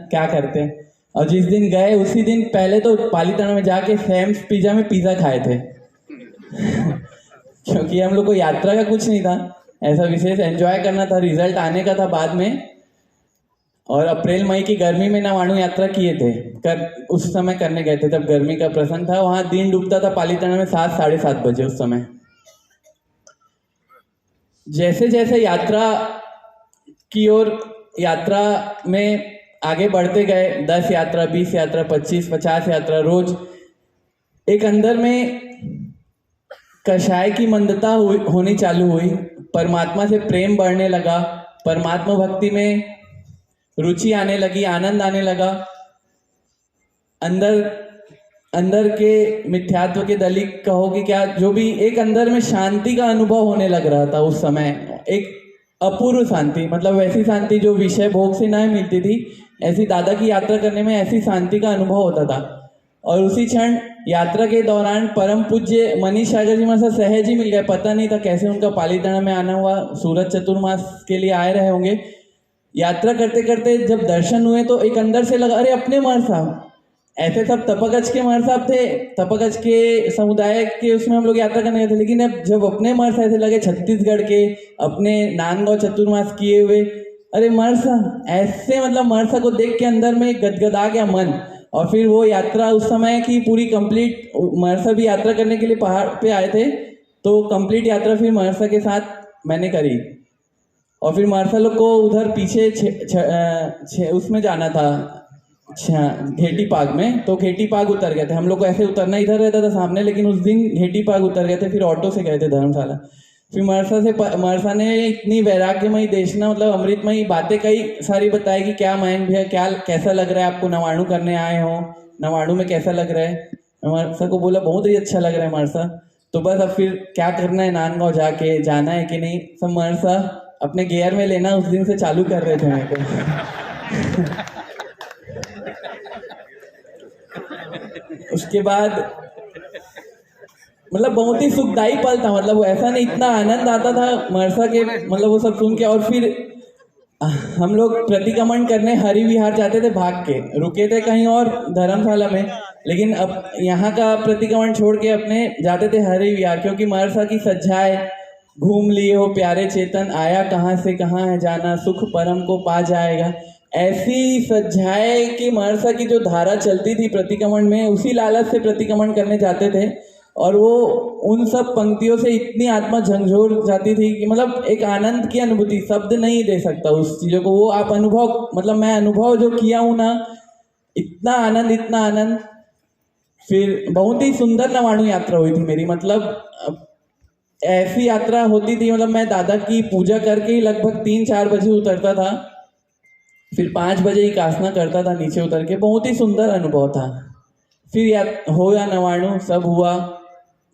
क्या करते हैं। और जिस दिन गए उसी दिन पहले तो पालीताना में जाके सैम्स पिज़्ज़ा में पिज़्ज़ा खाए थे क्योंकि हम लोग को यात्रा का कुछ नहीं था ऐसा विशेष, एंजॉय करना था, रिजल्ट आने का था बाद में। और अप्रैल मई की गर्मी में नवाणु यात्रा किए थे, उस समय करने गए थे, तब गर्मी का प्रसंग था। वहाँ दिन डूबता था पालीताना में 7 साढ़े 7 बजे उस समय। जैसे जैसे यात्रा की ओर यात्रा में आगे बढ़ते गए, 10 यात्रा, 20 यात्रा, 25, 50 यात्रा, रोज एक अंदर में कषाय की मंदता होनी चालू हुई। परमात्मा से प्रेम बढ़ने लगा, परमात्मा भक्ति में रुचि आने लगी, आनंद आने लगा। अंदर के मिथ्यात्व के दलित कहो कि क्या, जो भी एक अंदर में शांति का अनुभव होने लग रहा था उस समय, एक अपूर्व शांति, मतलब वैसी शांति जो विषय भोग से नहीं मिलती थी, ऐसी दादा की यात्रा करने में ऐसी शांति का अनुभव होता था। और उसी क्षण यात्रा के दौरान परम पूज्य मनीष सागर जी मेरे साथ सहज ही मिल गए, पता नहीं था कैसे उनका पालीताना में आना हुआ, सूरज चतुर्मास के लिए आए रहे होंगे। यात्रा करते करते जब दर्शन हुए तो एक अंदर से लगा, अरे अपने मार साहब, ऐसे सब तपगज के मार साहब थे, तपगज के समुदाय के उसमें हम लोग यात्रा करने गए थे, लेकिन अब जब अपने मार साहब ऐसे लगे छत्तीसगढ़ के, अपने नांदगांव चतुर्मास किए हुए, अरे मरसा ऐसे, मतलब मरसा को देख के अंदर में गदगदा गया मन। और फिर वो यात्रा उस समय की पूरी कंप्लीट, मरसा भी यात्रा करने के लिए पहाड़ पे आए थे, तो कंप्लीट यात्रा फिर मरसा के साथ मैंने करी। और फिर मरसा लोग को उधर पीछे उसमें जाना था, घेटी पाग में, तो घेटी पाग उतर गए थे। हम लोग को ऐसे उतरना इधर रहता था सामने, लेकिन उस दिन घेटी पाग उतर गए थे, फिर ऑटो से गए थे धर्मशाला। फिर मरसा ने इतनी वैराग्यमयी देशना, मतलब अमृतमयी बातें कई सारी बताई कि क्या मायन भैया, क्या कैसा लग रहा है आपको, नवाणु करने आए हो, नवाणु में कैसा लग रहा है। मरसा को बोला बहुत ही अच्छा लग रहा है मरसा, तो बस अब फिर क्या करना है, नांदगांव जाके जाना है कि नहीं। सब मरसा अपने गियर में लेना उस दिन से चालू कर रहे थे मेरे को उसके बाद मतलब बहुत ही सुखदायी पल था, मतलब वो ऐसा नहीं, इतना आनंद आता था मरसा के, मतलब वो सब सुन के। और फिर हम लोग प्रतिक्रमण करने हरि विहार जाते थे, भाग के रुके थे कहीं और धर्मशाला में, लेकिन अब यहाँ का प्रतिक्रमण छोड़ के अपने जाते थे हरि विहार, क्योंकि मरसा की सज्जाए घूम लिए हो प्यारे चेतन, आया कहाँ से कहाँ है जाना, सुख परम को पा जाएगा। ऐसी सज्जाए कि मरसा की जो धारा चलती थी प्रतिक्रमण में, उसी लालच से प्रतिक्रमण करने जाते थे। और वो उन सब पंक्तियों से इतनी आत्मा झंझोर जाती थी कि मतलब एक आनंद की अनुभूति, शब्द नहीं दे सकता उस चीज़ों को, वो आप अनुभव, मतलब मैं अनुभव जो किया हूँ ना, इतना आनंद, इतना आनंद। फिर बहुत ही सुंदर नवाणु यात्रा हुई थी मेरी, मतलब ऐसी यात्रा होती थी, मतलब मैं दादा की पूजा करके ही लगभग 3-4 बजे उतरता था, फिर 5 बजे ही कासना करता था नीचे उतर के, बहुत ही सुंदर अनुभव था। फिर हो या नवाणु, सब हुआ,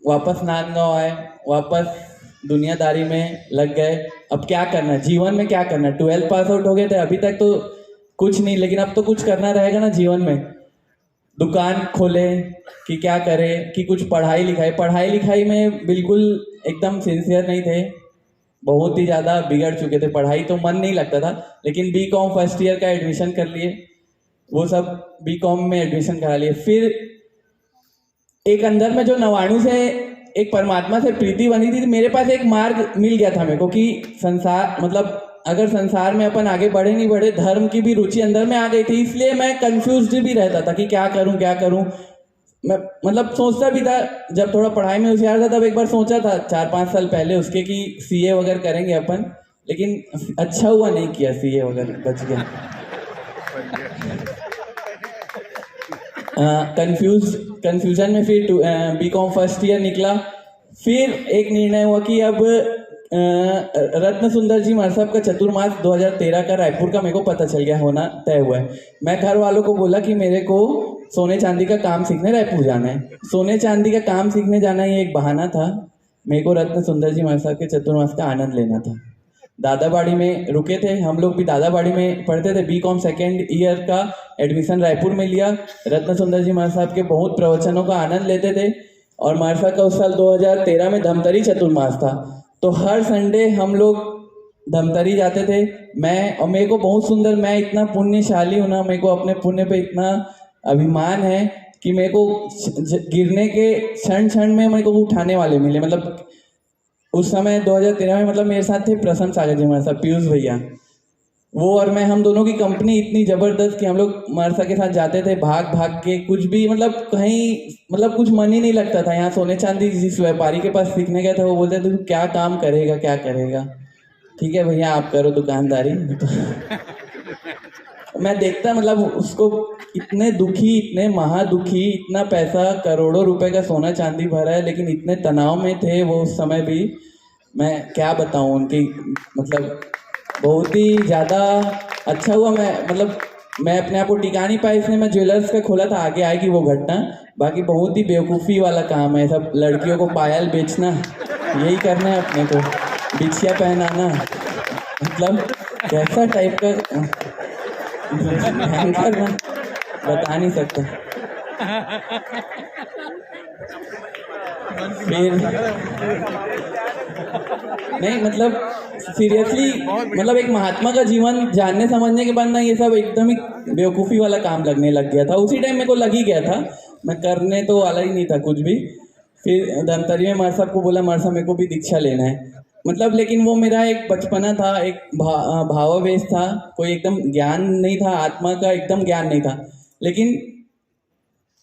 वापस नांदगांव आए, वापस दुनियादारी में लग गए। अब क्या करना जीवन में, क्या करना, 12th पास आउट हो गए थे, अभी तक तो कुछ नहीं, लेकिन अब तो कुछ करना रहेगा ना जीवन में। दुकान खोले कि क्या करें, कि कुछ पढ़ाई लिखाई में बिल्कुल एकदम सिंसियर नहीं थे, बहुत ही ज़्यादा बिगड़ चुके थे, पढ़ाई तो मन नहीं लगता था। लेकिन बीकॉम फर्स्ट ईयर का एडमिशन कर लिए, वो सब बीकॉम में एडमिशन करा लिए। फिर एक अंदर में जो नवाणु से एक परमात्मा से प्रीति बनी थी, मेरे पास एक मार्ग मिल गया था मेरे को कि संसार, मतलब अगर संसार में अपन आगे बढ़े नहीं बढ़े, धर्म की भी रुचि अंदर में आ गई थी, इसलिए मैं कंफ्यूज्ड भी रहता था कि क्या करूं। मैं मतलब सोचता भी था, जब थोड़ा पढ़ाई में होशियार था तब एक बार सोचा था 4-5 साल पहले उसके कि सीए वगैरह करेंगे अपन, लेकिन अच्छा हुआ नहीं किया, सीए वगैरह बच गया। कंफ्यूजन में फिर बीकॉम फर्स्ट ईयर निकला। फिर एक निर्णय हुआ कि अब रत्न सुंदर जी महाराज साहब का चतुर्मास 2013 का रायपुर का मेरे को पता चल गया, होना तय हुआ है। मैं घर वालों को बोला कि मेरे को सोने चांदी का काम सीखने रायपुर जाना है। सोने चांदी का काम सीखने जाना ये एक बहाना था, मेरे को रत्न सुंदर जी महाराज साहब के चतुर्मास का आनंद लेना था। दादाबाड़ी में रुके थे, हम लोग भी दादाबाड़ी में पढ़ते थे, बीकॉम सेकेंड ईयर का एडमिशन रायपुर में लिया। रत्न सुंदर जी महाराज साहब के बहुत प्रवचनों का आनंद लेते थे। और महाराज साहब का उस साल 2013 में धमतरी चतुर्मास था, तो हर संडे हम लोग धमतरी जाते थे मैं, और मेरे को बहुत सुंदर, मैं इतना पुण्यशाली हूँ ना, मेरे को अपने पुण्य पे इतना अभिमान है कि मेरे को गिरने के क्षण क्षण में मेरे को वो उठाने वाले मिले। मतलब उस समय 2013 में मतलब मेरे साथ थे प्रसन्न सागर जी, हमारे साथ पीयूष भैया, वो और मैं, हम दोनों की कंपनी इतनी ज़बरदस्त कि हम लोग मरसा के साथ जाते थे भाग भाग के, कुछ भी मतलब कहीं मतलब कुछ मन ही नहीं लगता था। यहाँ सोने चांदी जिस व्यापारी के पास सीखने गया था वो बोलते थे तू क्या काम करेगा, क्या करेगा, ठीक है भैया आप करो दुकानदारी। तो मैं देखता मतलब उसको इतने दुखी, इतने महादुखी, इतना पैसा करोड़ों रुपए का सोना चांदी भरा है, लेकिन इतने तनाव में थे वो उस समय भी। मैं क्या बताऊं उनकी, मतलब बहुत ही ज़्यादा अच्छा हुआ। मैं अपने आप को टिका नहीं पाया, इसलिए मैं ज्वेलर्स का खोला था, आगे आएगी वो घटना। बाकी बहुत ही बेवकूफ़ी वाला काम है, सब लड़कियों को पायल बेचना, यही करना है अपने को, बिछिया पहनाना, मतलब कैसा टाइप का भयंकर, मैं बता नहीं सकता। फिर नहीं मतलब सीरियसली, मतलब एक महात्मा का जीवन जानने समझने के बाद ना ये सब एकदम ही बेवकूफ़ी वाला काम लगने लग गया था। उसी टाइम मेरे को लग ही गया था, मैं करने तो वाला ही नहीं था कुछ भी। फिर धमतरी में मरसा को बोला मरसा मेरे को भी दीक्षा लेना है, मतलब लेकिन वो मेरा एक बचपना था, एक भावावेश था, कोई एकदम ज्ञान नहीं था, आत्मा का एकदम ज्ञान नहीं था। लेकिन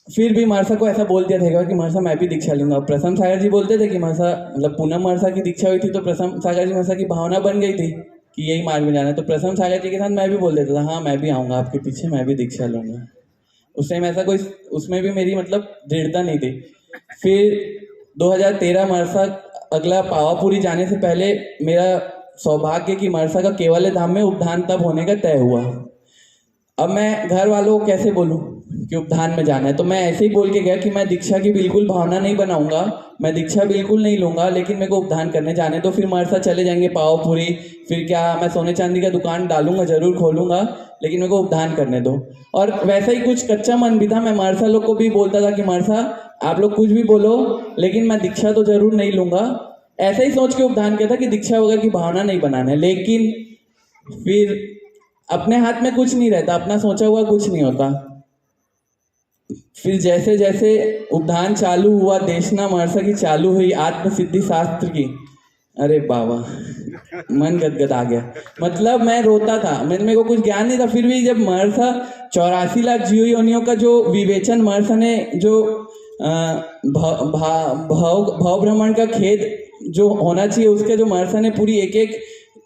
फिर भी मरसा को ऐसा बोल दिया था कि मरसा मैं भी दीक्षा लूंगा। प्रसन्न सागर जी बोलते थे कि मरसा, मतलब पूनम मरसा की दीक्षा हुई थी तो प्रसन्न सागर जी मरसा की भावना बन गई थी कि यही मार्ग में जाना है, तो प्रसन्न सागर जी के साथ मैं भी बोल देता था हाँ मैं भी आऊँगा आपके पीछे, मैं भी दीक्षा लूँगा। उस टाइम ऐसा कोई, उसमें भी मेरी मतलब दृढ़ता नहीं थी। फिर 2013 मरसा, अगला पावापुरी जाने से पहले मेरा सौभाग्य कि मरसा का केवल धाम में उपधान तब होने का तय हुआ। अब मैं घर वालों को कैसे बोलूं कि उपधान में जाना है, तो मैं ऐसे ही बोल के गया कि मैं दीक्षा की बिल्कुल भावना नहीं बनाऊंगा, मैं दीक्षा बिल्कुल नहीं लूंगा, लेकिन मेरे को उपधान करने जाने तो। फिर मरसा चले जाएंगे पावापुरी, फिर क्या मैं सोने चांदी का दुकान डालूंगा, जरूर खोलूंगा, लेकिन मेरे को उपधान करने दो। और वैसा ही कुछ कच्चा मन भी था, मैं मरसा लोग को भी बोलता था कि मरसा आप लोग कुछ भी बोलो लेकिन मैं दीक्षा तो जरूर नहीं लूंगा, ऐसा ही सोच के उपधान किया था कि दीक्षा वगैरह की भावना नहीं बनाना है। लेकिन फिर अपने हाथ में कुछ नहीं रहता, अपना सोचा हुआ कुछ नहीं होता। फिर जैसे जैसे उपधान चालू हुआ, देशना मरसा की चालू हुई, आत्मसिद्धि शास्त्र की, अरे बाबा मन गदगद आ गया। मतलब मैं रोता था, मेरे को कुछ ज्ञान नहीं था, फिर भी जब मरसा 84 लाख जीव योनियों का जो विवेचन मरसा ने, जो भाव भ्रमण का खेद जो होना चाहिए उसके, जो मरसा ने पूरी एक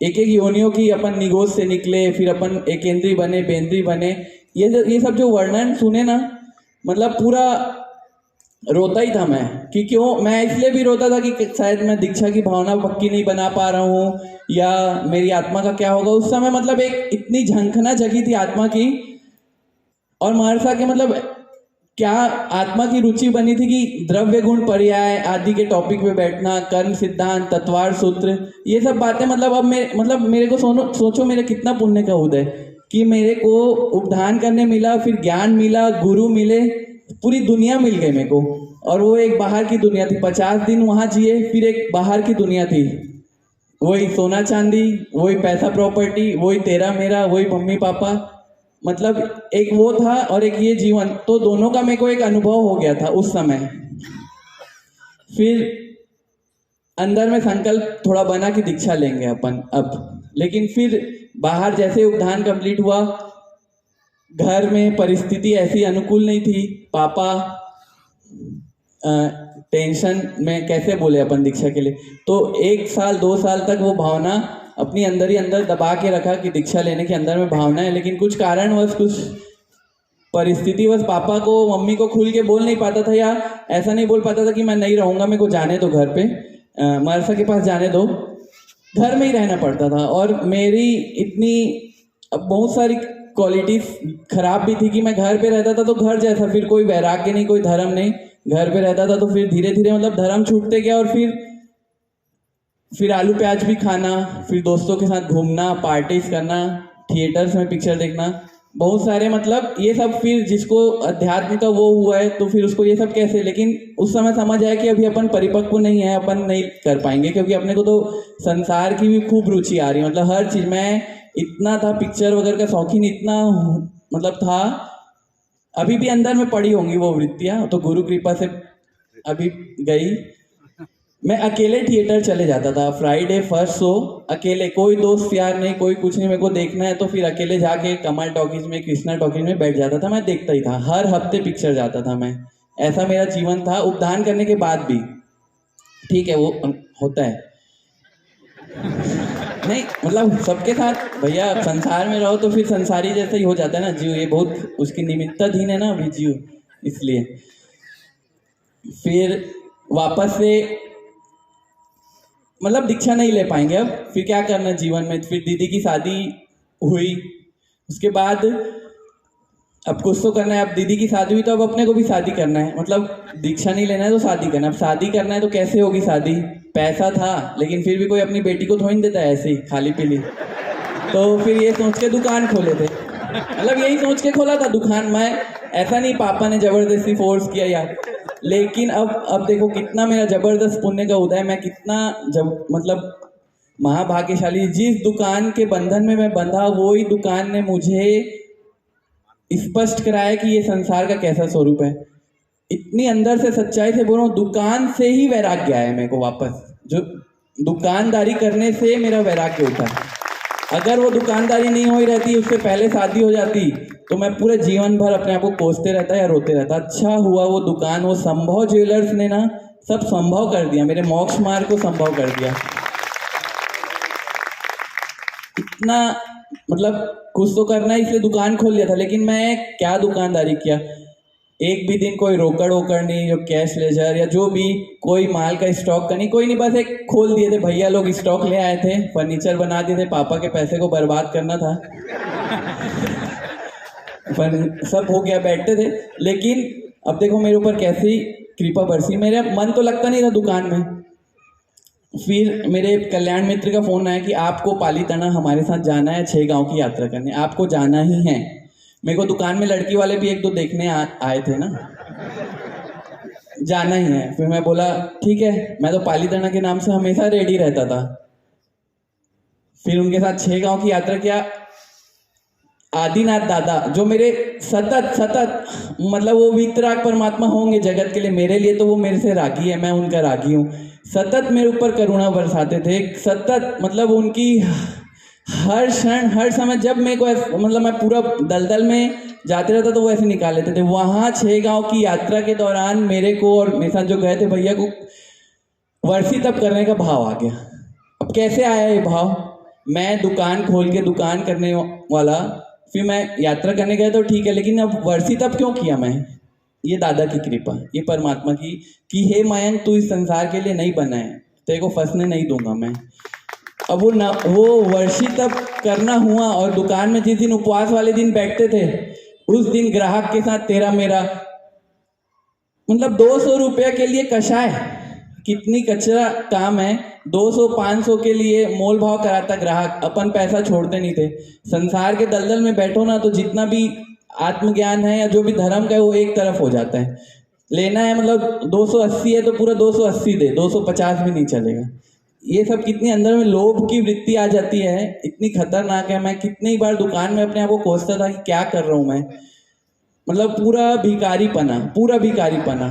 एक योनियों की अपन निगोज से निकले, फिर अपन एकेंद्री बने, बेंद्री बने, ये सब जो वर्णन सुने ना, मतलब पूरा रोता ही था मैं कि क्यों। मैं इसलिए भी रोता था कि शायद मैं दीक्षा की भावना पक्की नहीं बना पा रहा हूँ, या मेरी आत्मा का क्या होगा। उस समय मतलब एक इतनी झंखना जगी थी आत्मा की, और महर्षा के मतलब क्या आत्मा की रुचि बनी थी कि द्रव्य गुण पर्याय आदि के टॉपिक पे बैठना, कर्म सिद्धांत, तत्वार सूत्र, ये सब बातें। मतलब अब मेरे को सोचो मेरे कितना पुण्य का उदय कि मेरे को उपधान करने मिला, फिर ज्ञान मिला, गुरु मिले, पूरी दुनिया मिल गई मेरे को। और वो एक बाहर की दुनिया थी, 50 दिन वहाँ जिए, फिर एक बाहर की दुनिया थी, वही सोना चांदी, वही पैसा प्रॉपर्टी, वही तेरा मेरा, वही मम्मी पापा, मतलब एक वो था और एक ये जीवन, तो दोनों का मेरे को एक अनुभव हो गया था उस समय। फिर अंदर में संकल्प थोड़ा बना कि दीक्षा लेंगे अपन अब। लेकिन फिर बाहर जैसे उपधान कंप्लीट हुआ, घर में परिस्थिति ऐसी अनुकूल नहीं थी, पापा टेंशन में, कैसे बोले अपन दीक्षा के लिए, तो 1 साल 2 साल तक वो भावना अपनी अंदर ही अंदर दबा के रखा कि दीक्षा लेने के अंदर में भावना है, लेकिन कुछ कारणवश, कुछ परिस्थितिवश पापा को, मम्मी को खुल के बोल नहीं पाता था, या ऐसा नहीं बोल पाता था कि मैं नहीं रहूँगा, मेरे को जाने दो घर पे, मरसा के पास जाने दो, घर में ही रहना पड़ता था। और मेरी इतनी बहुत सारी क्वालिटीज खराब भी थी कि मैं घर पे रहता था तो घर जैसा, फिर कोई वैराग्य नहीं, कोई धर्म नहीं, घर पे रहता था तो फिर धीरे धीरे मतलब धर्म छूटते गया। और फिर आलू प्याज भी खाना, फिर दोस्तों के साथ घूमना, पार्टीज करना, थिएटर्स में पिक्चर देखना, बहुत सारे मतलब ये सब, फिर जिसको अध्यात्म का वो हुआ है तो फिर उसको ये सब कैसे, लेकिन उस समय समझ आया कि अभी अपन परिपक्व नहीं है, अपन नहीं कर पाएंगे, क्योंकि अपने को तो संसार की भी खूब रुचि आ रही है। मतलब हर चीज मैं इतना था, पिक्चर वगैरह का शौकीन इतना मतलब था, अभी भी अंदर में पड़ी होंगी वो वृत्तियां, तो गुरु कृपा से अभी गई। मैं अकेले थिएटर चले जाता था, फ्राइडे फर्स्ट शो अकेले, कोई दोस्त यार नहीं, कोई कुछ नहीं, मेरे को देखना है तो फिर अकेले जाके कमल टॉकीज में, कृष्णा टॉकीज में बैठ जाता था, मैं देखता ही था, हर हफ्ते पिक्चर जाता था मैं। ऐसा मेरा जीवन था उपदान करने के बाद भी। ठीक है, वो होता है, नहीं मतलब सबके साथ भैया, संसार में रहो तो फिर संसारी जैसा ही हो जाता है ना जीव, ये बहुत उसकी निमित्ताधीन है ना अभी जीव, इसलिए फिर वापस से मतलब दीक्षा नहीं ले पाएंगे अब, फिर क्या करना जीवन में। फिर दीदी की शादी हुई, उसके बाद अब कुछ तो करना है, अब दीदी की शादी हुई तो अब अपने को भी शादी करना है, मतलब दीक्षा नहीं लेना है तो शादी करना है। अब शादी करना है तो कैसे होगी शादी, पैसा था लेकिन फिर भी कोई अपनी बेटी को थोड़ी नहीं देता है ऐसे ही खाली पीली, तो फिर ये सोच के दुकान खोले थे, मतलब यही सोच के खोला था दुकान। मैं ऐसा नहीं पापा ने जबरदस्ती फोर्स किया यार, लेकिन अब देखो कितना मेरा जबरदस्त पुण्य का उदय, मैं कितना जब मतलब महाभाग्यशाली, जिस दुकान के बंधन में मैं बंधा वही दुकान ने मुझे स्पष्ट कराया कि ये संसार का कैसा स्वरूप है। इतनी अंदर से सच्चाई से बोल रहा हूँ, दुकान से ही वैराग्य आया मेरे को वापस, जो दुकानदारी करने से मेरा वैराग्य उठा। अगर वो दुकानदारी नहीं हो रहती, उससे पहले शादी हो जाती, तो मैं पूरे जीवन भर अपने आप को कोसते रहता या रोते रहता। अच्छा हुआ वो दुकान, वो संभव ज्वेलर्स ने ना सब संभव कर दिया, मेरे मोक्ष मार्ग को संभव कर दिया। इतना मतलब कुछ तो करना है, इसलिए दुकान खोल लिया था, लेकिन मैं क्या दुकानदारी किया, एक भी दिन कोई रोकड़ वोकड़ नहीं, जो कैश लेजर या जो भी कोई माल का स्टॉक का नहीं, कोई नहीं, बस एक खोल दिए थे, भैया लोग स्टॉक ले आए थे, फर्नीचर बना दिए थे, पापा के पैसे को बर्बाद करना था पर सब हो गया, बैठते थे। लेकिन अब देखो मेरे ऊपर कैसी कृपा बरसी, मेरा मन तो लगता नहीं था दुकान में। फिर मेरे कल्याण मित्र का फोन आया कि आपको पालीताना हमारे साथ जाना है, 6 गांव की यात्रा करने, आपको जाना ही है। मेरे को दुकान में लड़की वाले भी एक दो देखने आए थे ना, जाना ही है। फिर मैं बोला ठीक है, मैं तो पालीताना के नाम से हमेशा रेडी रहता था। फिर उनके साथ 6 गांव की यात्रा किया। आदिनाथ दादा जो मेरे सतत मतलब वो वितराग परमात्मा होंगे जगत के लिए, मेरे लिए तो वो मेरे से रागी है, मैं उनका रागी हूँ। सतत मेरे ऊपर करुणा बरसाते थे, सतत मतलब उनकी हर क्षण हर समय, जब मेरे को मतलब मैं पूरा दलदल में जाते रहता तो वो ऐसे निकाल लेते थे। वहाँ 6 गांव की यात्रा के दौरान मेरे को और मेरे साथ जो गए थे भैया को वर्षी तप करने का भाव आ गया। अब कैसे आया ये भाव, मैं दुकान खोल के दुकान करने वाला, फिर मैं यात्रा करने गया तो ठीक है, लेकिन अब वर्षी तप क्यों किया मैं, ये दादा की कृपा, ये परमात्मा की, कि हे मयंक तू इस संसार के लिए नहीं बना है, तेरे को फंसने नहीं दूंगा मैं। अब वो वर्षी तप करना हुआ, और दुकान में जिस दिन उपवास वाले दिन बैठते थे, उस दिन ग्राहक के साथ तेरा मेरा मतलब 200 रुपये के लिए कषाय, कितनी कचरा काम है। 200-500 के लिए मोल भाव कराता ग्राहक, अपन पैसा छोड़ते नहीं थे। संसार के दलदल में बैठो ना तो जितना भी आत्मज्ञान है या जो भी धर्म का है वो एक तरफ हो जाता है। लेना है मतलब 280 है तो पूरा 280 दे, 250 भी नहीं चलेगा। ये सब कितनी अंदर में लोभ की वृत्ति आ जाती है, इतनी खतरनाक है। मैं कितनी बार दुकान में अपने आप को कोसता था कि क्या कर रहा हूँ मैं, मतलब पूरा भिखारीपना।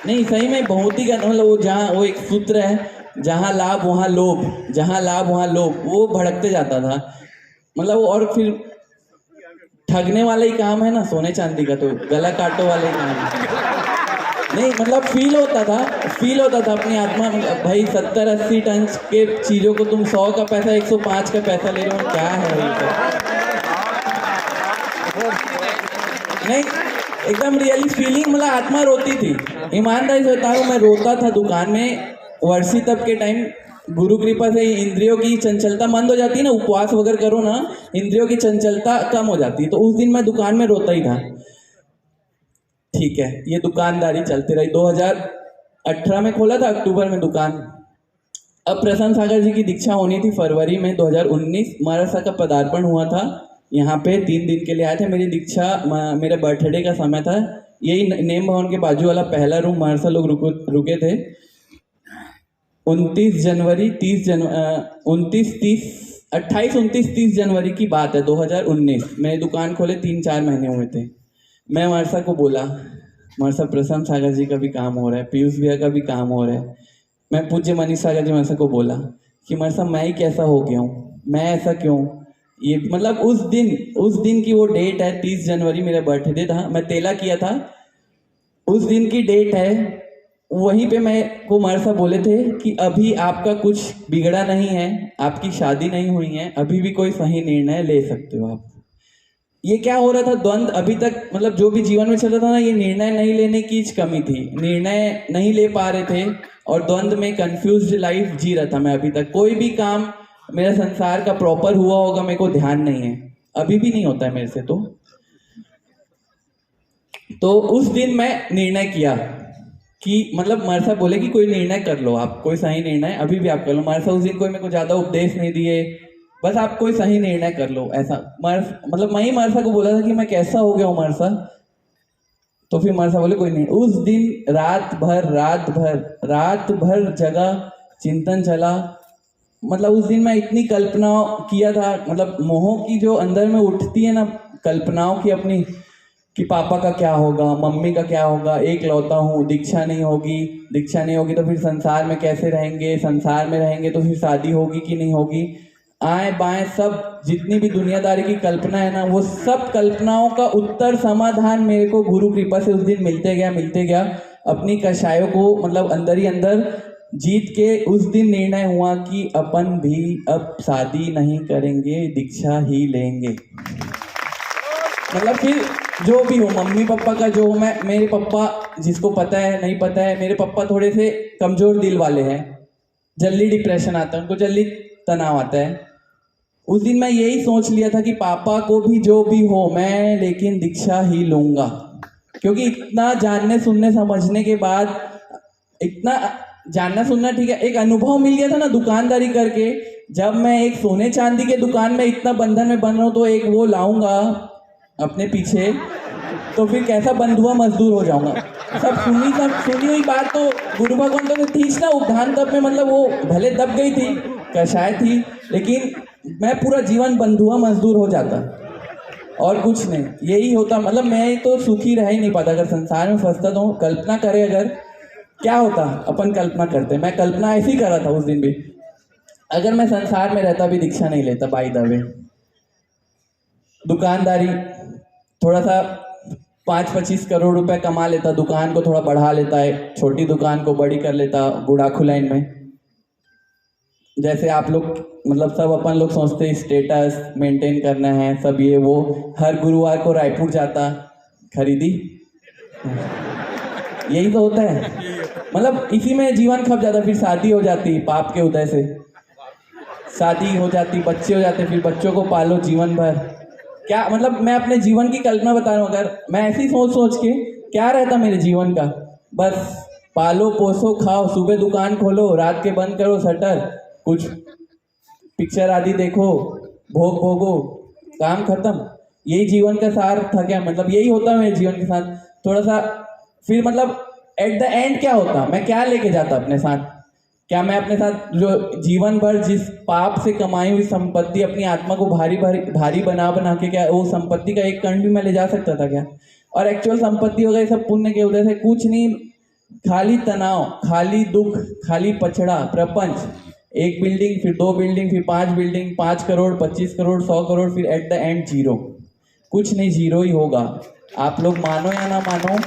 नहीं सही में बहुत ही मतलब वो जहाँ वो एक सूत्र है, जहाँ लाभ वहाँ लोभ, जहाँ लाभ वहाँ लोभ, वो भड़कते जाता था मतलब वो। और फिर ठगने वाला ही काम है ना सोने चांदी का, तो गला काटो वाला ही काम है। नहीं मतलब फील होता था अपनी आत्मा में, भाई 70-80 टन के चीज़ों को तुम 100 का पैसा 105 का पैसा ले रहे हो, क्या है नहीं एकदम रियली फीलिंग, मतलब आत्मा रोती थी। ईमानदारी से बता रहा हूँ, मैं रोता था दुकान में वर्षी तप के टाइम। गुरु कृपा से इंद्रियों की चंचलता बंद हो जाती है ना, उपवास वगैरह करो ना, इंद्रियों की चंचलता कम हो जाती है। तो उस दिन मैं दुकान में रोता ही था। ठीक है, ये दुकानदारी चलती रही। 2018 में खोला था, अक्टूबर में दुकान। अब प्रसन्न सागर जी की दीक्षा होनी थी फरवरी में 2019, महाराष्ट्र का पदार्पण हुआ था यहाँ पे 3 दिन के लिए आए थे। मेरी दीक्षा मेरे बर्थडे का समय था। यही नेम भवन के बाजू वाला पहला रूम महर्षा लोग रुके थे। 28-29-30 जनवरी की बात है, 2019। मैंने दुकान खोले 3-4 महीने हुए थे। मैं महर्षा को बोला, महर्षा प्रसन्न सागर जी का भी काम हो रहा है, पीयूष भैया का भी काम हो रहा है। मैं पूज्य मनीष सागर जी महर्षा को बोला कि महर्षा मैं ही कैसा हो गया हूँ, मैं ऐसा क्यों। ये मतलब उस दिन की वो डेट है, 30 जनवरी मेरा बर्थडे था, मैं तेला किया था, उस दिन की डेट है। वहीं पे मैं को महर्षा बोले थे कि अभी आपका कुछ बिगड़ा नहीं है, आपकी शादी नहीं हुई है, अभी भी कोई सही निर्णय ले सकते हो आप। ये क्या हो रहा था, द्वंद अभी तक मतलब जो भी जीवन में चल रहा था ना, ये निर्णय नहीं लेने की कमी थी, निर्णय नहीं ले पा रहे थे और द्वंद में कंफ्यूज्ड लाइफ जी रहा था मैं। अभी तक कोई भी काम मेरा संसार का प्रॉपर हुआ होगा मेरे को ध्यान नहीं है, अभी भी नहीं होता है मेरे से। तो उस दिन मैं निर्णय किया कि मतलब महर्षा बोले कि कोई निर्णय कर लो आप, कोई सही निर्णय अभी भी आप कर लो। महर्षा उस दिन कोई मेरे को ज्यादा उपदेश नहीं दिए, बस आप कोई सही निर्णय कर लो ऐसा। मतलब मैं ही महर्षा को बोला था कि मैं कैसा हो गया हूँ महर्षा। तो फिर महर्षा बोले कोई नहीं। उस दिन रात भर जगह चिंतन चला। मतलब उस दिन मैं इतनी कल्पना किया था, मतलब मोहों की जो अंदर में उठती है ना कल्पनाओं की अपनी, कि पापा का क्या होगा, मम्मी का क्या होगा, एक लौता हूँ, दीक्षा नहीं होगी तो फिर संसार में कैसे रहेंगे, संसार में रहेंगे तो फिर शादी होगी कि नहीं होगी। आए बाएं सब जितनी भी दुनियादारी की कल्पना है ना, वो सब कल्पनाओं का उत्तर समाधान मेरे को गुरु कृपा से उस दिन मिलते गया। अपनी कषायों को मतलब अंदर ही अंदर जीत के उस दिन निर्णय हुआ कि अपन भी अब शादी नहीं करेंगे, दीक्षा ही लेंगे। मतलब फिर जो भी हो, मम्मी पापा का जो हो, मेरे पापा जिसको पता है नहीं पता है, मेरे पापा थोड़े से कमजोर दिल वाले हैं, जल्दी डिप्रेशन आता है उनको, जल्दी तनाव आता है। उस दिन मैं यही सोच लिया था कि पापा को भी जो भी हो मैं लेकिन दीक्षा ही लूंगा, क्योंकि इतना जानने सुनने समझने के बाद, इतना जानना सुनना ठीक है, एक अनुभव मिल गया था ना दुकानदारी करके। जब मैं एक सोने चांदी के दुकान में इतना बंधन में बन रहा हूँ तो एक वो लाऊंगा अपने पीछे, तो फिर कैसा बंधुआ मजदूर हो जाऊंगा। सब सुनी हुई बात तो गुरु भगवान तो थी ना उद्धान तब में, मतलब वो भले दब गई थी, कषाय थी, लेकिन मैं पूरा जीवन बंधुआ मजदूर हो जाता और कुछ नहीं, यही होता। मतलब मैं तो सुखी रह ही नहीं पाता अगर संसार में फंसता। तो कल्पना करे अगर क्या होता, अपन कल्पना करते, मैं कल्पना ऐसी कर रहा था उस दिन भी, अगर मैं संसार में रहता भी दीक्षा नहीं लेता, बाय द वे दुकानदारी थोड़ा सा 5-25 करोड़ रुपए कमा लेता, दुकान को थोड़ा बढ़ा लेता है, छोटी दुकान को बड़ी कर लेता बुढ़ाखू लाइन में। जैसे आप लोग मतलब सब अपन लोग सोचते हैं स्टेटस मेंटेन करना है, सब ये वो, हर गुरुवार को रायपुर जाता, खरीदी, यही तो होता है। मतलब इसी में जीवन खप जाता, फिर शादी हो जाती पाप के उदय से, शादी हो जाती, बच्चे हो जाते, फिर बच्चों को पालो जीवन भर। क्या मतलब मैं अपने जीवन की कल्पना बता रहा हूँ, अगर मैं ऐसी सोच के क्या रहता मेरे जीवन का, बस पालो पोसो खाओ, सुबह दुकान खोलो, रात के बंद करो शटर, कुछ पिक्चर आदि देखो, भोग भोगो, काम खत्म। यही जीवन का सार था क्या? मतलब यही होता मेरे जीवन के साथ थोड़ा सा। फिर मतलब एट द एंड क्या होता, मैं क्या लेके जाता अपने साथ? क्या मैं अपने साथ जो जीवन भर जिस पाप से कमाई हुई संपत्ति अपनी आत्मा को भारी बना के, क्या वो संपत्ति का एक कण भी मैं ले जा सकता था क्या? और एक्चुअल संपत्ति वगैरह सब पुण्य के उदय से कुछ नहीं, खाली तनाव, खाली दुख, खाली पछड़ा प्रपंच। एक बिल्डिंग, फिर 2 बिल्डिंग, फिर 5 बिल्डिंग, 5 करोड़, 25 करोड़, 100 करोड़, फिर एट द एंड जीरो। कुछ नहीं, जीरो ही होगा, आप लोग मानो या ना मानो।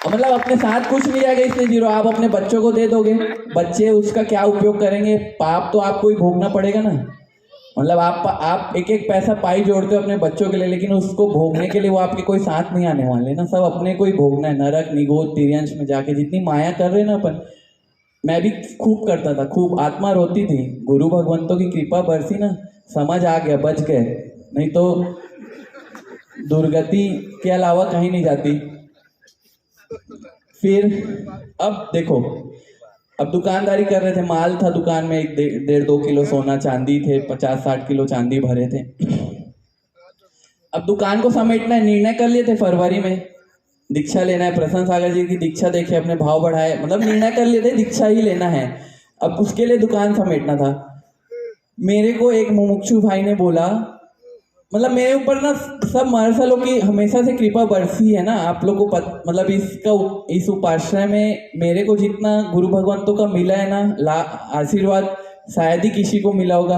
मतलब अपने साथ कुछ नहीं जाएगा इसलिए जीरो। आप अपने बच्चों को दे दोगे, बच्चे उसका क्या उपयोग करेंगे? पाप तो आपको ही भोगना पड़ेगा ना। मतलब आप एक एक पैसा पाई जोड़ते हो अपने बच्चों के लिए, लेकिन उसको भोगने के लिए वो आपके कोई साथ नहीं आने वाले ना, सब अपने को ही भोगना है। नरक निगोद तिर्यंश में जाके जितनी माया कर रहे हैं ना अपन, मैं भी खूब करता था, खूब आत्मा रोती थी। गुरु भगवंतों की कृपा बरसी ना, समझ आ गया, बच गए, नहीं तो दुर्गति के अलावा कहीं नहीं जाती। फिर अब देखो, अब दुकानदारी कर रहे थे, माल था दुकान में, 1-1.5-2 किलो सोना चांदी थे, 50-60 किलो चांदी भरे थे। अब दुकान को समेटना है, निर्णय कर लिए थे फरवरी में दीक्षा लेना है, प्रसन्न सागर जी की दीक्षा देखे, अपने भाव बढ़ाए, मतलब निर्णय कर लिए थे दीक्षा ही लेना है। अब उसके लिए दुकान समेटना था। मेरे को एक मुमुक्षु भाई ने बोला, मतलब मेरे ऊपर ना सब महर्षलों की हमेशा से कृपा बरसी है ना, आप लोग को मतलब इस उपाश्रय में मेरे को जितना गुरु भगवंतों का मिला है ना आशीर्वाद शायद ही किसी को मिला होगा।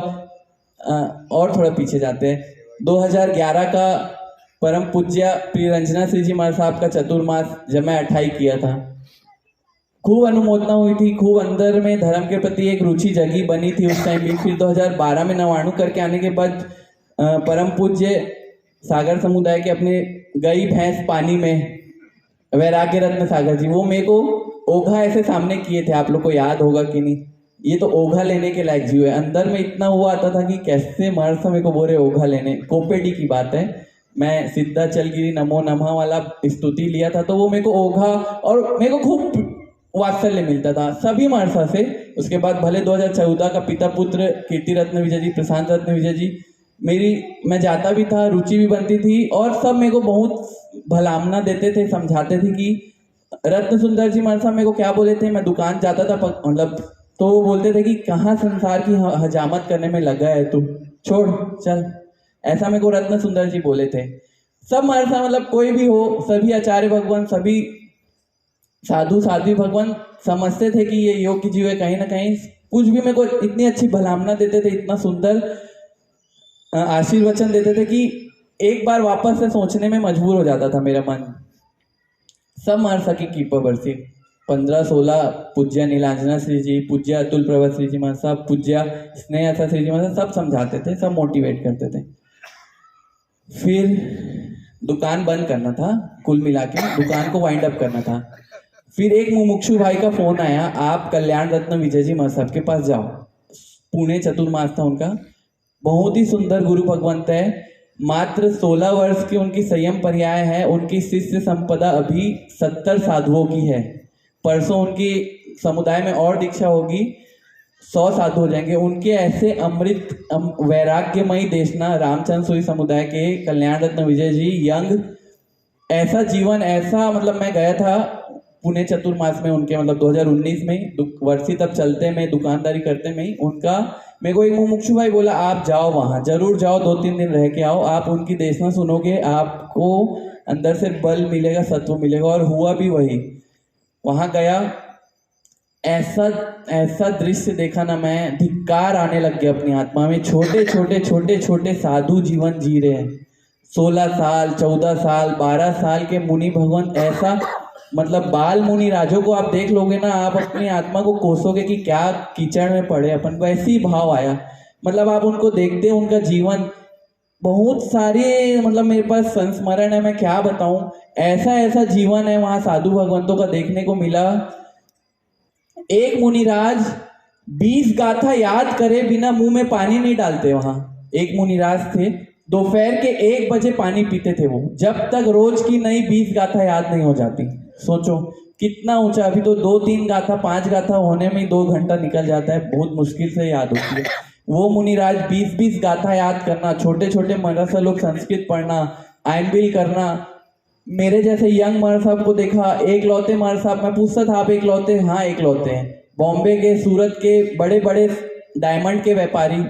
और थोड़ा पीछे जाते हैं, 2011 का परम पूज्य प्रिय रंजना श्री जी महाराज साहब का चतुर्मास जब मैं 28 किया था, खूब अनुमोदना हुई थी, खूब अंदर में धर्म के प्रति एक रुचि जगी बनी थी उस टाइम भी। फिर 2012 में नवाणु करके आने के बाद परम पूज्य सागर समुदाय के अपने गई भैंस पानी में वैराग्य रत्न सागर जी, वो मेरे को ओघा ऐसे सामने किए थे, आप लोग को याद होगा कि नहीं, ये तो ओघा लेने के लायक जीव है। अंदर में इतना हुआ आता था कि कैसे महर्षि मेरे को बोले ओघा लेने, कोपेडी की बात है, मैं सिद्धा चलगिरी नमो नमः वाला स्तुति लिया था, तो वो मेरे को ओघा और मेरे को खूब वात्सल्य मिलता था सभी महर्षि से। उसके बाद भले 2014 का पिता पुत्र कीर्ति रत्न विजय जी, प्रशांत रत्न विजय जी, मैं जाता भी था, रुचि भी बनती थी, और सब मेरे को बहुत भलामना देते थे, समझाते थे कि रत्न सुंदर जी महाराज साहब मेरे को क्या बोले थे, मैं दुकान जाता था मतलब, तो वो बोलते थे कि कहाँ संसार की हजामत करने में लगा है तू, छोड़ चल, ऐसा मेरे को रत्न सुंदर जी बोले थे। सब महाराज साहब मतलब कोई भी हो, सभी आचार्य भगवान, सभी साधु साध्वी भगवान समझते थे कि ये योग की जीव है, कहीं ना कहीं कुछ भी मेरे को इतनी अच्छी भलामना देते थे, इतना सुंदर आशीर्वचन देते थे कि एक बार वापस से सोचने में मजबूर हो जाता था मेरा मन। सब महर्षि की कृपा बरसी, 15-16 पूज्य नीलांजना श्री जी, पूज्य अतुल प्रभा श्री जी महाराज साहब, पूज्य स्नेह श्री जी महाराज, सब समझाते थे, सब मोटिवेट करते थे। फिर दुकान बंद करना था, कुल मिला के दुकान को वाइंड अप करना था। फिर एक मुमुक्षु भाई का फोन आया, आप कल्याण रत्न विजय जी महाराज साहब के पास जाओ, पुणे चतुर्मास था उनका, बहुत ही सुंदर गुरु भगवंत है, मात्र 16 वर्ष की उनकी संयम पर्याय है, उनकी शिष्य संपदा अभी 70 साधुओं की है। परसों उनकी समुदाय में और दीक्षा होगी, 100 साधु हो जाएंगे। उनके ऐसे अमृत वैराग्यमयी देशना रामचंद्र सूरी समुदाय के कल्याण रत्न विजय जी यंग, ऐसा जीवन, ऐसा मतलब मैं गया था पुणे चतुर्मास में उनके, मतलब 2019 में वर्षी तब चलते में, दुकानदारी करते में ही उनका, मेरे को एक मुमुक्षु भाई बोला आप जाओ वहाँ, जरूर जाओ, 2-3 दिन रह के आओ, आप उनकी देशना सुनोगे, आपको अंदर से बल मिलेगा, सत्व मिलेगा। और हुआ भी वही, वहाँ गया, ऐसा दृश्य देखा ना, मैं धिक्कार आने लग गया अपनी आत्मा में। छोटे साधु जीवन जी रहे हैं, 16 साल 14 साल 12 साल के मुनि भगवान, ऐसा मतलब बाल मुनि राजों को आप देख लोगे ना, आप अपनी आत्मा को कोसोगे कि क्या कीचड़ में पड़े अपन को, ऐसी भाव आया। मतलब आप उनको देखते हो, उनका जीवन, बहुत सारे मतलब मेरे पास संस्मरण है, मैं क्या बताऊं, ऐसा जीवन है वहां साधु भगवंतों का देखने को मिला। एक मुनिराज 20 गाथा याद करे बिना मुंह में पानी नहीं डालते। वहां एक मुनिराज थे, दोपहर के 1 बजे पानी पीते थे वो, जब तक रोज की नई 20 गाथा याद नहीं हो जाती। सोचो कितना ऊंचा, अभी तो 2-3 गाथा 5 गाथा होने में 2 घंटा निकल जाता है, बहुत मुश्किल से याद होती है। वो मुनिराज 20-20 गाथा याद करना, छोटे महर्षि लोग संस्कृत पढ़ना, आइम्बिल करना। मेरे जैसे यंग महर्षि साहब को देखा, एक लौते महर्षि साहब, मैं पूछता था आप एक लौते? हाँ एक लौते हैं। बॉम्बे के, सूरत के बड़े डायमंड के व्यापारी,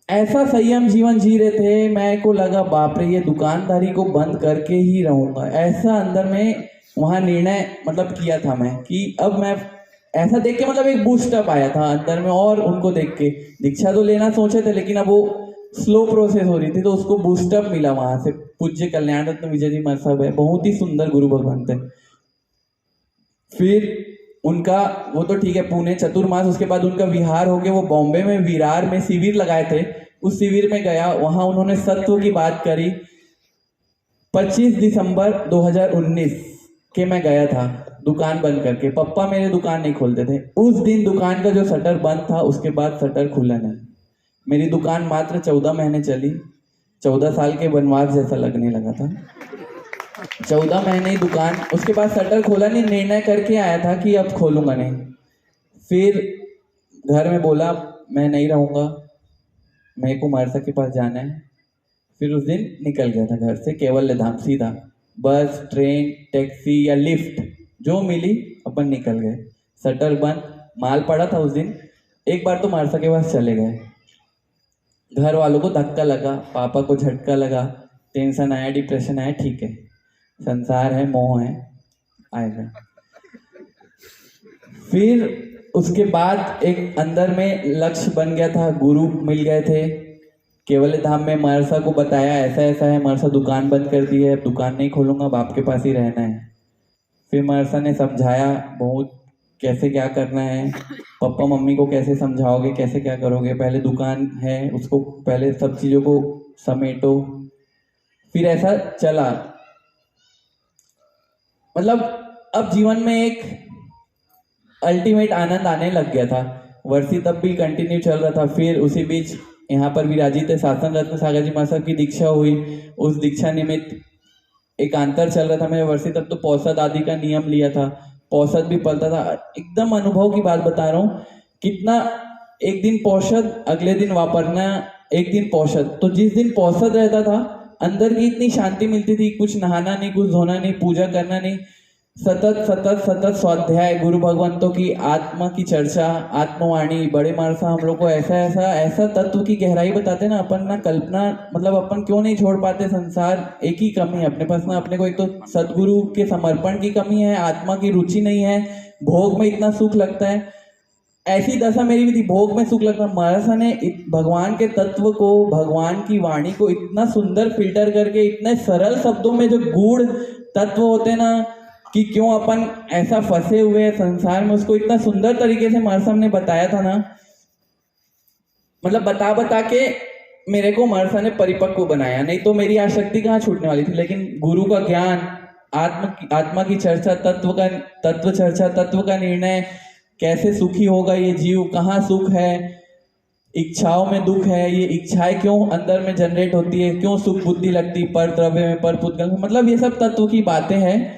ऐसा संयम जीवन जी रहे थे। मैं को लगा बाप रे, ये दुकानदारी को बंद करके ही रहूंगा, ऐसा अंदर में वहां निर्णय मतलब किया था मैं कि अब मैं ऐसा देख के मतलब एक बूस्टअप आया था अंदर में। और उनको देख के दीक्षा तो लेना सोचे थे, लेकिन अब वो स्लो प्रोसेस हो रही थी, तो उसको बूस्टअप मिला वहां से। पूज्य कल्याण रत्न विजय जी महाराज साहब है, बहुत ही सुंदर गुरु भगवंत है। फिर उनका वो तो ठीक है, पुणे चतुर्मास, उसके बाद उनका विहार हो गया, वो बॉम्बे में विरार में शिविर लगाए थे, उस शिविर में गया, वहां उन्होंने सत्व की बात करी। 25 दिसंबर 2019 के मैं गया था दुकान बंद करके, पप्पा मेरे दुकान नहीं खोलते थे उस दिन, दुकान का जो शटर बंद था उसके बाद शटर खुला नहीं। मेरी दुकान मात्र 14 महीने चली, 14 साल के वनवास जैसा लगने लगा था। 14 महीने ही दुकान, उसके बाद शटर खोला नहीं, निर्णय करके आया था कि अब खोलूंगा नहीं। फिर घर में बोला मैं नहीं रहूंगा, मेरे को महर्षि के पास जाना है। फिर उस दिन निकल गया था घर से केवल धाम सीधा, बस ट्रेन टैक्सी या लिफ्ट जो मिली अपन निकल गए। शटर बंद, माल पड़ा था उस दिन। एक बार तो मारसा के पास चले गए, घर वालों को धक्का लगा, पापा को झटका लगा, टेंशन आया, डिप्रेशन आया, ठीक है संसार है, मोह है, आएगा। फिर उसके बाद एक अंदर में लक्ष्य बन गया था, गुरु मिल गए थे केवल धाम में। मरसा को बताया ऐसा ऐसा है, मरसा दुकान बंद कर दी है, दुकान नहीं खोलूंगा, बाप के पास ही रहना है। फिर मरसा ने समझाया बहुत कैसे क्या करना है, पापा मम्मी को कैसे समझाओगे, कैसे क्या करोगे, पहले दुकान है उसको पहले सब चीज़ों को समेटो। फिर ऐसा चला, मतलब अब जीवन में एक अल्टीमेट आनंद आने लग गया था। वर्षी तब भी कंटिन्यू चल रहा था। फिर उसी बीच यहाँ पर विराजित शासन रत्न सागर जी महाराज की दीक्षा हुई। उस दीक्षा निमित्त एक अंतर चल रहा था मेरे। वर्षी तब तो पौषद आदि का नियम लिया था, पौषद भी पलता था। एकदम अनुभव की बात बता रहा हूँ, कितना एक दिन पौषद अगले दिन वापरना, एक दिन पौषद। तो जिस दिन पौषद रहता था अंदर की इतनी शांति मिलती थी, कुछ नहाना नहीं, कुछ धोना नहीं, पूजा करना नहीं, सतत सतत सतत स्वाध्याय, गुरु भगवंतों की आत्मा की चर्चा, आत्मवाणी। बड़े मारसा हम लोग को ऐसा ऐसा ऐसा तत्व की गहराई बताते ना, अपन ना कल्पना, मतलब अपन क्यों नहीं छोड़ पाते। संसार एक ही कमी है अपने पास ना, अपने को एक तो सदगुरु के समर्पण की कमी है, आत्मा की रुचि नहीं है, भोग में इतना सुख लगता है। ऐसी दशा मेरी भी थी, भोग में सुख लगता। महाराज ने भगवान के तत्व को, भगवान की वाणी को इतना सुंदर फिल्टर करके, इतने सरल शब्दों में जो गूढ़ तत्व होते ना, कि क्यों अपन ऐसा फंसे हुए हैं संसार में, उसको इतना सुंदर तरीके से महाराज ने बताया था ना। मतलब बता बता के मेरे को महाराज ने परिपक्व बनाया, नहीं तो मेरी आसक्ति कहाँ छूटने वाली थी। लेकिन गुरु का ज्ञान, आत्मा की चर्चा, तत्व चर्चा, तत्व का निर्णय, कैसे सुखी होगा ये जीव, कहाँ सुख है, इच्छाओं में दुख है, ये इच्छाएं क्यों अंदर में जनरेट होती है, क्यों सुख बुद्धि लगती, पर द्रव्य में, पर पुद्गल में, मतलब ये सब तत्व की बातें हैं।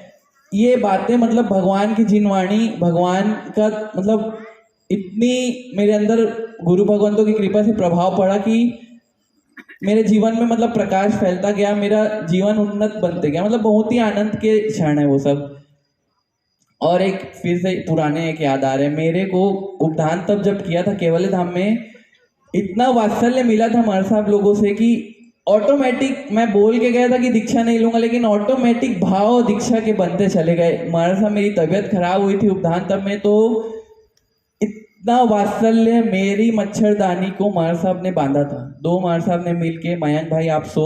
ये बातें मतलब भगवान की जिनवाणी, भगवान का मतलब इतनी मेरे अंदर गुरु भगवंतों की कृपा से प्रभाव पड़ा कि मेरे जीवन में मतलब प्रकाश फैलता गया, मेरा जीवन उन्नत बनते गया। मतलब बहुत ही आनंद के क्षण है वो सब। और एक फिर से पुराने एक याद आ रहे हैं मेरे को, उपदान तब जब किया था केवल धाम में, इतना वात्सल्य मिला था हमारे साहब लोगों से कि ऑटोमेटिक, मैं बोल के गया था कि दीक्षा नहीं लूंगा, लेकिन ऑटोमेटिक भाव दीक्षा के बनते चले गए। महाराज साहब मेरी तबीयत खराब हुई थी उपदान तब में, तो इतना वात्सल्य, मेरी मच्छरदानी को महाराज साहब ने बांधा था। दो महाराज साहब ने मिलके, मयंक भाई आप सो,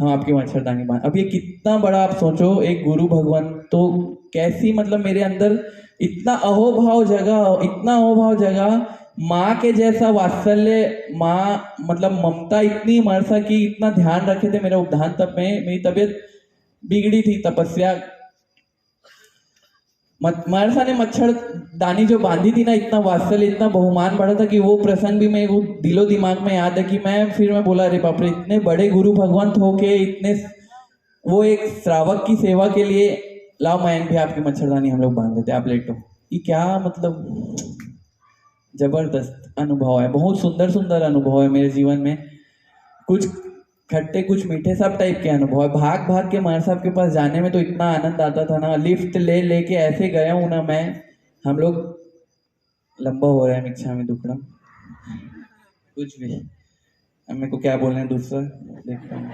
हम आपकी मच्छरदानी बांध। अब ये कितना बड़ा आप सोचो, एक गुरु भगवान तो कैसी, मतलब मेरे अंदर इतना अहोभाव जगह, इतना अहोभाव जगह, माँ के जैसा वात्सल्य, माँ मतलब ममता इतनी मरसा की, इतना ध्यान रखे थे मेरा उपधान तब में। मेरी तबीयत बिगड़ी थी, तपस्या, मरसा ने मच्छरदानी जो बांधी थी ना, इतना वात्सल्य, इतना बहुमान बढ़ा था कि वो प्रसंग भी मेरे को दिलो दिमाग में याद है कि मैं बोला अरे बाप रे, इतने बड़े गुरु भगवंत होके इतने, वो एक श्रावक की सेवा के लिए, लाओ मयंक भी आपकी मच्छरदानी हम लोग बांध देते, आप लेटो। ये क्या मतलब जबरदस्त अनुभव है, बहुत सुंदर सुंदर अनुभव है मेरे जीवन में। कुछ खट्टे कुछ मीठे, सब टाइप के अनुभव है। भाग भाग के महाराज साहब के पास जाने में तो इतना आनंद आता था ना, लिफ्ट ले लेके ऐसे गया हूँ ना मैं। हम लोग लंबा हो रहा है मिक्षा में दुखड़ा, कुछ भी अब मेरे को क्या बोलना है दूसरा देखता हूँ।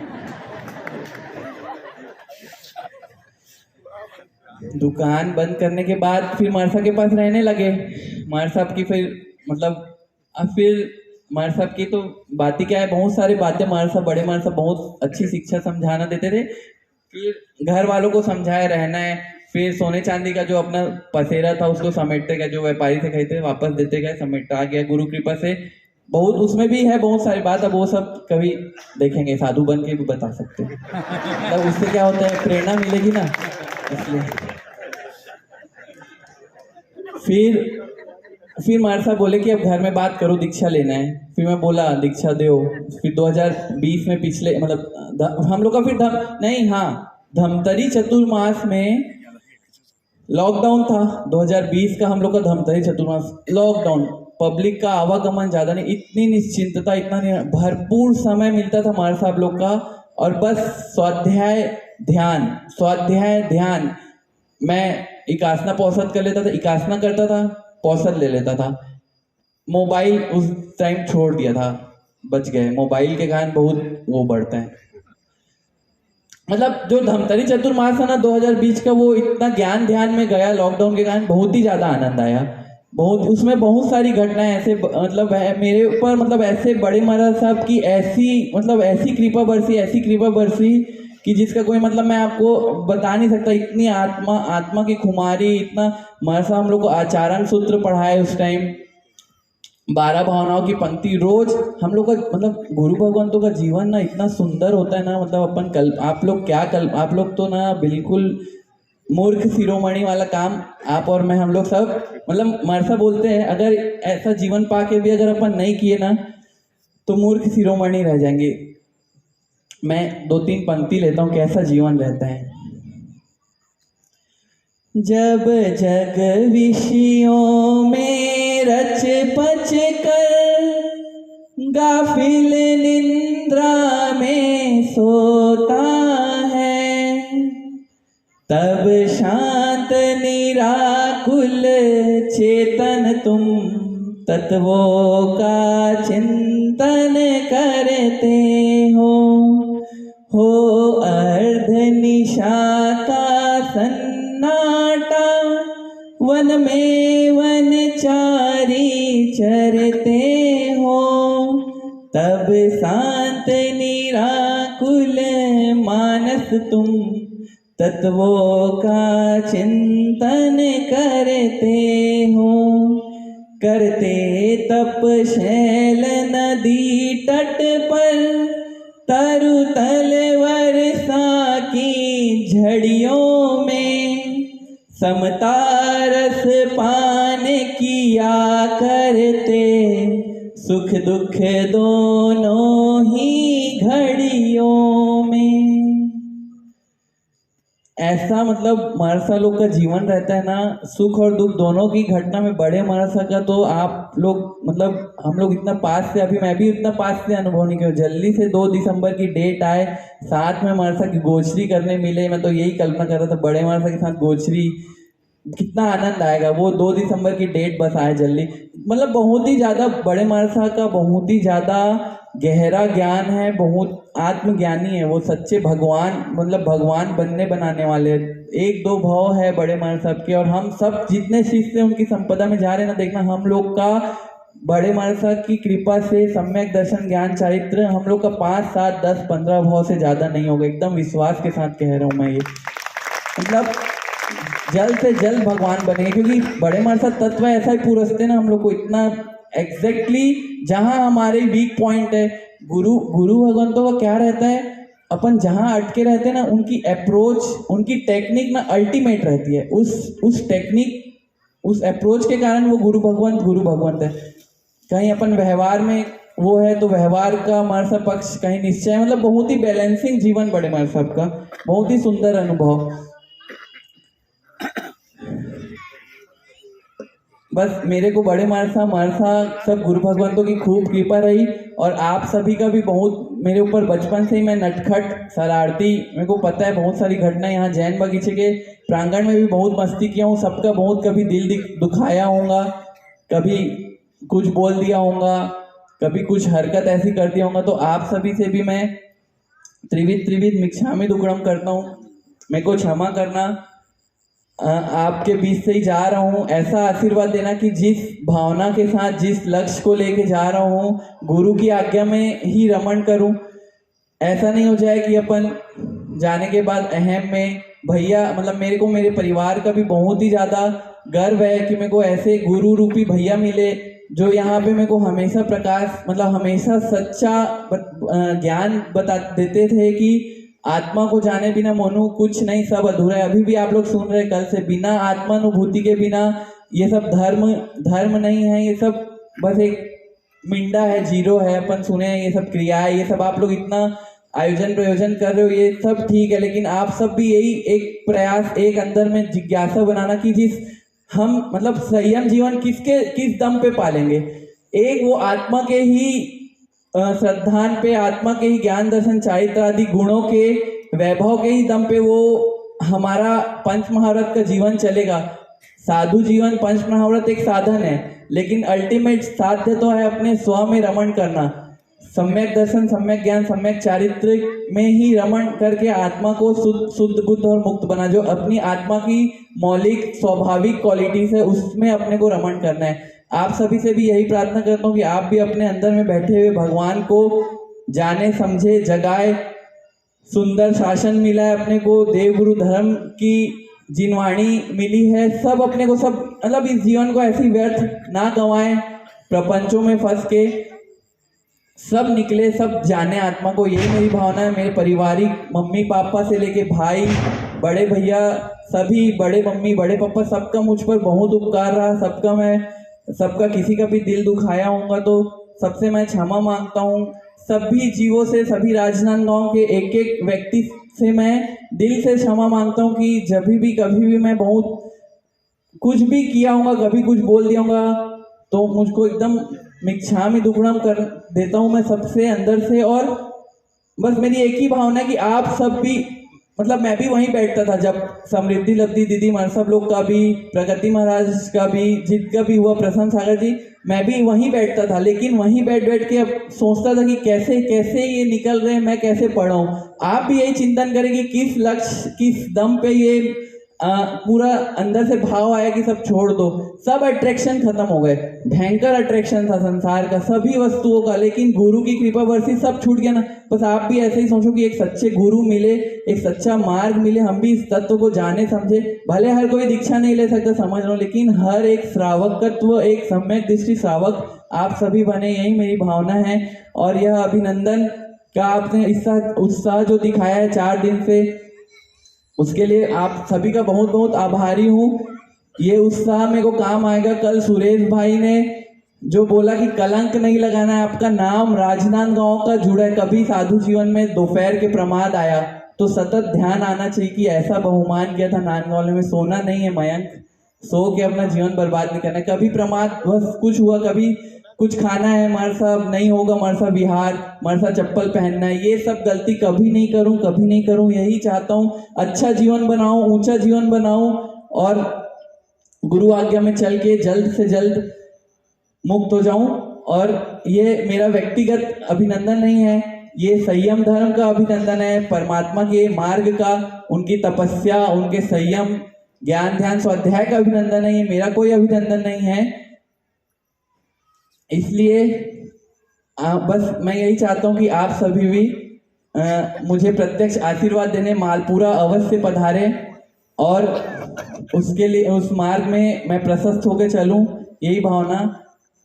दुकान बंद करने के बाद फिर महाराज साहब के पास रहने लगे। महाराज साहब की फिर मतलब अब फिर महाराज साहब की तो बात ही क्या है, बहुत सारी बातें महाराज साहब, बड़े महाराज साहब बहुत अच्छी शिक्षा समझाना देते थे। फिर घर वालों को समझाए रहना है। फिर सोने चांदी का जो अपना पसेरा था उसको समेटते गए, जो व्यापारी से खरीदते वापस देते गए, समेटा गया गुरु कृपा से। बहुत उसमें भी है बहुत सारी बात, अब वो सब कभी देखेंगे, साधु बन के भी बता सकते हैं। मतलब उससे क्या होता है, प्रेरणा मिलेगी ना, इसलिए। फिर महाराज साहब बोले कि अब घर में बात करो, दीक्षा लेना है। फिर मैं बोला दीक्षा दो। फिर 2020 में पिछले मतलब हम लोग का फिर धमतरी चतुर्मास में लॉकडाउन था। 2020 का हम लोग का धमतरी चतुर्मास लॉकडाउन, पब्लिक का आवागमन ज्यादा नहीं, इतनी निश्चिंतता, इतना भरपूर समय मिलता था महाराज साहब लोग का और बस स्वाध्याय ध्यान। मैं इकासना पौसद कर लेता था, इकासना करता था, पौसद ले लेता था। मोबाइल उस टाइम छोड़ दिया था, बच गए। मोबाइल के कारण बहुत वो बढ़ते हैं। मतलब जो धमतरी चतुर्मास है ना 2020 का, वो इतना ज्ञान ध्यान में गया लॉकडाउन के कारण, बहुत ही ज्यादा आनंद आया। बहुत उसमें बहुत सारी घटनाएं ऐसे मतलब है मेरे ऊपर, मतलब ऐसे बड़े महाराज साहब की ऐसी कृपा बरसी कि जिसका कोई मतलब मैं आपको बता नहीं सकता। इतनी आत्मा की खुमारी, इतना महाराज साहब हम लोग को आचरण सूत्र पढ़ाए उस टाइम, 12 भावनाओं की पंक्ति रोज। हम लोग का मतलब गुरु भगवंतों का जीवन ना इतना सुंदर होता है ना, मतलब अपन आप लोग तो ना बिल्कुल मूर्ख शिरोमणि वाला काम आप और मैं, हम लोग सब मतलब मरसा बोलते हैं, अगर ऐसा जीवन पा के भी अगर अपन नहीं किए ना तो मूर्ख शिरोमणि रह जाएंगे। मैं 2-3 पंक्ति लेता हूँ, कैसा जीवन रहता है। जब जग विषयों में रच पच कर गाफिल निंद्रा में सोता है, तब शांत निराकुल चेतन तुम तत्वों का चिंतन करते हो अर्ध निशा का सन्नाटा, वन में वनचारी चरते हो, तब शांत निराकुल मानस तुम तत्वों का चिंतन करते हो। करते तप शैल नदी तट पर, तरु तल वर्षा की झड़ियों में, समता रस पान किया करते, सुख दुख दोनों ही घड़ियों में। ऐसा मतलब महाराज लोग का जीवन रहता है ना, सुख और दुख दोनों की घटना में। बड़े महाराज का तो आप लोग मतलब हम लोग इतना पास से, अभी मैं भी इतना पास से अनुभव नहीं किया। जल्दी से 2 दिसंबर की डेट आए, साथ में महाराज की गोचरी करने मिले। मैं तो यही कल्पना कर रहा था बड़े महाराज के साथ गोचरी, कितना आनंद आएगा। वो 2 दिसंबर की डेट बस आए जल्दी। मतलब बहुत ही ज्यादा बड़े महाराज का बहुत ही ज्यादा गहरा ज्ञान है, बहुत आत्मज्ञानी है वो, सच्चे भगवान, मतलब भगवान बनाने वाले। 1-2 भाव है बड़े महाराज साहब के, और हम सब जितने शिष्य उनकी संपदा में जा रहे हैं ना, देखना हम लोग का बड़े महाराज साहब की कृपा से सम्यक दर्शन ज्ञान चारित्र हम लोग का 5, 7, 10, 15 भाव से ज्यादा नहीं होगा। एकदम विश्वास के साथ कह रहा हूँ मैं ये, मतलब जल्द से जल्द भगवान बनेंगे। क्योंकि बड़े महाराज साहब तत्व ऐसा ही पूरसते ना हम लोग को, इतना एग्जैक्टली जहां हमारे वीक पॉइंट है। गुरु भगवंतों का क्या रहता है, अपन जहां अटके रहते हैं ना, उनकी अप्रोच, उनकी टेक्निक ना अल्टीमेट रहती है। उस टेक्निक, उस अप्रोच के कारण वो गुरु भगवंत है। कहीं अपन व्यवहार में वो है तो व्यवहार का हमारा सा पक्ष कहीं निश्चय, मतलब बहुत ही बैलेंसिंग जीवन बड़े महाराज साहब का, बहुत ही सुंदर अनुभव। बस मेरे को बड़े महाराज साहब सब गुरु भगवंतों की खूब कृपा रही, और आप सभी का भी बहुत मेरे ऊपर। बचपन से ही मैं नटखट शरारती, मेरे को पता है बहुत सारी घटनाएं यहाँ जैन बगीचे के प्रांगण में भी बहुत मस्ती किया हूँ। सबका बहुत कभी दिल दुखाया होगा, कभी कुछ बोल दिया होगा, कभी कुछ हरकत ऐसी कर दिया होगा। तो आप सभी से भी मैं त्रिविध मिच्छामि दुक्कडम करता हूँ, मेरे को क्षमा करना। आपके बीच से ही जा रहा हूँ, ऐसा आशीर्वाद देना कि जिस भावना के साथ, जिस लक्ष्य को लेके जा रहा हूँ, गुरु की आज्ञा में ही रमण करूँ। ऐसा नहीं हो जाए कि अपन जाने के बाद अहम में भैया, मतलब मेरे को मेरे परिवार का भी बहुत ही ज़्यादा गर्व है कि मेरे को ऐसे गुरु रूपी भैया मिले, जो यहाँ पे मेरे को हमेशा प्रकाश, मतलब हमेशा सच्चा ज्ञान बता देते थे कि आत्मा को जाने बिना मोनू कुछ नहीं, सब अधूरा है। अभी भी आप लोग सुन रहे कल से, बिना आत्मानुभूति के बिना ये सब धर्म नहीं है, ये सब बस एक मिंडा है, जीरो है। अपन सुने ये सब क्रिया है, ये सब आप लोग इतना आयोजन प्रयोजन कर रहे हो, ये सब ठीक है, लेकिन आप सब भी यही एक प्रयास, एक अंदर में जिज्ञासा बनाना कि जिस हम मतलब संयम जीवन किस दम पे पालेंगे। एक वो आत्मा के ही श्रद्धान पे आत्मा के ही ज्ञान दर्शन चारित्र आदि गुणों के वैभव के ही दम पे वो हमारा पंच महाव्रत का जीवन चलेगा। साधु जीवन पंच महाव्रत एक साधन है, लेकिन अल्टीमेट साध्य तो है अपने स्व में रमण करना। सम्यक दर्शन, सम्यक ज्ञान, सम्यक चारित्र में ही रमण करके आत्मा को शुद्ध बुद्ध और मुक्त बना। जो अपनी आत्मा की मौलिक स्वाभाविक क्वालिटीज है उसमें अपने को रमण करना है। आप सभी से भी यही प्रार्थना करता हूँ कि आप भी अपने अंदर में बैठे हुए भगवान को जाने, समझे, जगाए। सुंदर शासन मिला है अपने को, देवगुरु धर्म की जिनवाणी मिली है। सब अपने को सब मतलब इस जीवन को ऐसी व्यर्थ ना गंवाएं, प्रपंचों में फंस के सब निकले, सब जाने आत्मा को। यही मेरी भावना है। मेरे पारिवारिक मम्मी पापा से लेके भाई, बड़े भैया, सभी बड़े मम्मी, बड़े पापा, सबका मुझ पर बहुत उपकार रहा। सबका किसी का भी दिल दुखाया होगा तो सबसे मैं क्षमा मांगता हूँ। सभी जीवों से, सभी राजनांदगांव के एक एक व्यक्ति से मैं दिल से क्षमा मांगता हूँ कि जब भी कभी भी मैं बहुत कुछ भी किया होगा, कभी कुछ बोल दिया होगा तो मुझको एकदम मिच्छामि दुक्कडम कर देता हूँ मैं सबसे अंदर से। और बस मेरी एक ही भावना है कि आप सब भी, मतलब मैं भी वहीं बैठता था जब समृद्धि लब्धि दीदी सब लोग का भी, प्रगति महाराज का भी, जिनका भी हुआ, प्रसन्न सागर जी, मैं भी वहीं बैठता था। लेकिन वहीं बैठ के अब सोचता था कि कैसे कैसे ये निकल रहे हैं, मैं कैसे पढ़ाऊँ। आप भी यही चिंतन करें कि किस लक्ष्य, किस दम पे ये पूरा अंदर से भाव आया कि सब छोड़ दो। सब अट्रैक्शन खत्म हो गए, भयंकर अट्रैक्शन था संसार का, सभी वस्तुओं का, लेकिन गुरु की कृपा बरसी, सब छूट गया ना। बस आप भी ऐसे ही सोचो कि एक सच्चे गुरु मिले, एक सच्चा मार्ग मिले, हम भी इस तत्व को जाने समझे। भले हर कोई दीक्षा नहीं ले सकता, समझ लो, लेकिन हर एक श्रावकत्व, एक सम्यक दृष्टि श्रावक आप सभी बने, यही मेरी भावना है। और यह अभिनंदन का आपने उत्साह जो दिखाया है 4 दिन से, उसके लिए आप सभी का बहुत बहुत आभारी हूँ। ये उत्साह मेरे को काम आएगा। कल सुरेश भाई ने जो बोला कि कलंक नहीं लगाना है, आपका नाम राजनांदगांव का जुड़ा है। कभी साधु जीवन में दोपहर के प्रमाद आया तो सतत ध्यान आना चाहिए कि ऐसा बहुमान किया था नांदगांव में। सोना नहीं है मयंक, सो के अपना जीवन बर्बाद नहीं करना। कभी प्रमाद बस कुछ हुआ, कभी कुछ खाना है, मरसा नहीं होगा, मरसा विहार, मरसा चप्पल पहनना है, ये सब गलती कभी नहीं करूं, कभी नहीं करूं। यही चाहता हूं, अच्छा जीवन बनाऊं, ऊंचा जीवन बनाऊं और गुरु आज्ञा में चल के जल्द से जल्द मुक्त हो जाऊं। और ये मेरा व्यक्तिगत अभिनंदन नहीं है, ये संयम धर्म का अभिनंदन है, परमात्मा के मार्ग का, उनकी तपस्या, उनके संयम, ज्ञान ध्यान स्वाध्याय का अभिनंदन है। ये मेरा कोई अभिनंदन नहीं है। इसलिए बस मैं यही चाहता हूँ कि आप सभी भी मुझे प्रत्यक्ष आशीर्वाद देने मालपुरा अवश्य पधारे और उसके लिए उस मार्ग में मैं प्रशस्त होकर चलूँ, यही भावना।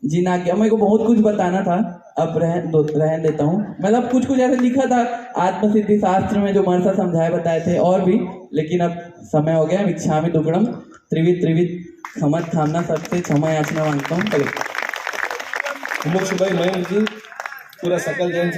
जी ना, क्या मेरे को बहुत कुछ बताना था, अब रहन देता हूँ। मतलब कुछ ऐसे लिखा था आत्मसिद्धि शास्त्र में जो मरसा समझाए बताए थे और भी, लेकिन अब समय हो गया। मिच्छामि दुक्कडम, त्रिविध क्षमत खामना, सबसे क्षमा याचना मांगता हूँ। मुमुक्षु भाई मयंक जी, पूरा सकल जैन